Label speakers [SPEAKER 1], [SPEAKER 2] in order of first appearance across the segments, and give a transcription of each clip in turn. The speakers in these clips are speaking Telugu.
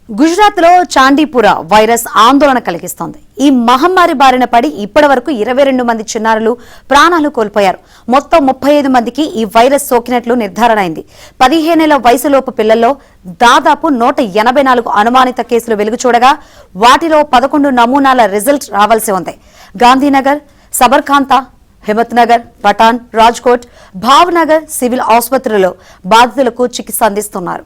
[SPEAKER 1] గుజరాత్ లో చాండీపుర వైరస్ ఆందోళన కలిగిస్తోంది. ఈ మహమ్మారి బారిన పడి ఇప్పటి వరకు 22 మంది చిన్నారులు ప్రాణాలు కోల్పోయారు. మొత్తం 35 మందికి ఈ వైరస్ సోకినట్లు నిర్ధారణ అయింది. 15 ఏళ్ల వయసులోపు పిల్లల్లో దాదాపు 184 అనుమానిత కేసులు వెలుగు చూడగా వాటిలో 11 నమూనాల రిజల్ట్ రావాల్సి ఉంది. గాంధీనగర్, సబర్కాంతా, హిమత్ నగర్, పఠాన్, రాజ్కోట్, భావ్నగర్ సివిల్ ఆసుపత్రుల్లో బాధితులకు చికిత్స అందిస్తున్నారు.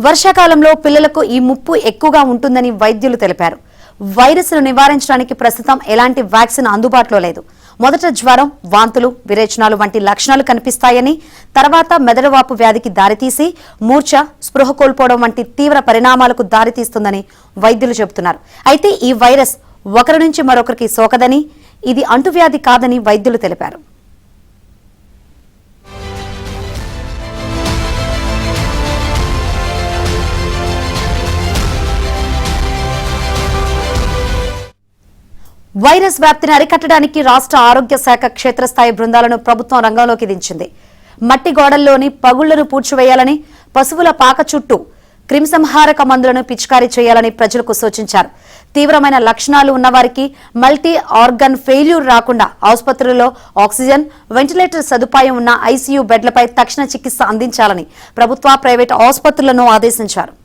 [SPEAKER 1] వర్షాకాలంలో పిల్లలకు ఈ ముప్పు ఎక్కువగా ఉంటుందని వైద్యులు తెలిపారు. వైరస్ను నివారించడానికి ప్రస్తుతం ఎలాంటి వ్యాక్సిన్ అందుబాటులో లేదు. మొదట జ్వరం, వాంతులు, విరేచనాలు వంటి లక్షణాలు కనిపిస్తాయని, తర్వాత మెదడువాపు వ్యాధికి దారితీసి మూర్ఛ, స్పృహ కోల్పోవడం వంటి తీవ్ర పరిణామాలకు దారితీస్తుందని వైద్యులు చెబుతున్నారు. అయితే ఈ వైరస్ ఒకరి నుంచి మరొకరికి సోకదని, ఇది అంటువ్యాధి కాదని వైద్యులు తెలిపారు. వైరస్ వ్యాప్తిని అరికట్టడానికి రాష్ట్ర ఆరోగ్య శాఖ క్షేత్రస్థాయి బృందాలను ప్రభుత్వం రంగంలోకి దించింది. మట్టి గోడల్లోని పగుళ్లను పూడ్చివేయాలని, పశువుల పాక చుట్టూ క్రిమిసంహారక మందులను పిచికారీ చేయాలని ప్రజలకు సూచించారు. తీవ్రమైన లక్షణాలు ఉన్నవారికి మల్టీ ఆర్గన్ ఫెయిల్యూర్ రాకుండా ఆసుపత్రుల్లో ఆక్సిజన్, వెంటిలేటర్ సదుపాయం ఉన్న ఐసీయూ బెడ్లపై తక్షణ చికిత్స అందించాలని ప్రభుత్వ, ప్రైవేటు ఆసుపత్రులను ఆదేశించారు.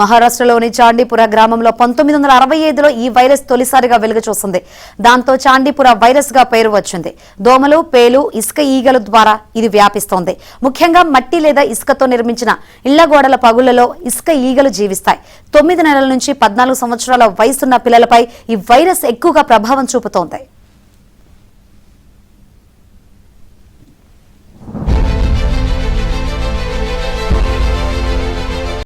[SPEAKER 1] మహారాష్ట్రలోని చాండీపుర గ్రామంలో 1965లో ఈ వైరస్ తొలిసారిగా వెలుగు చూసింది. దాంతో చాండీపుర వైరస్ గా పేరు వచ్చింది. దోమలు, పేలు, ఇసుక ఈగల ద్వారా ఇది వ్యాపిస్తోంది. ముఖ్యంగా మట్టి లేదా ఇసుకతో నిర్మించిన ఇళ్ల గోడల పగుళ్లలో ఇసుక ఈగలు జీవిస్తాయి. 9 నెలల నుంచి 14 సంవత్సరాల వయసున్న పిల్లలపై ఈ వైరస్ ఎక్కువగా ప్రభావం చూపుతోంది.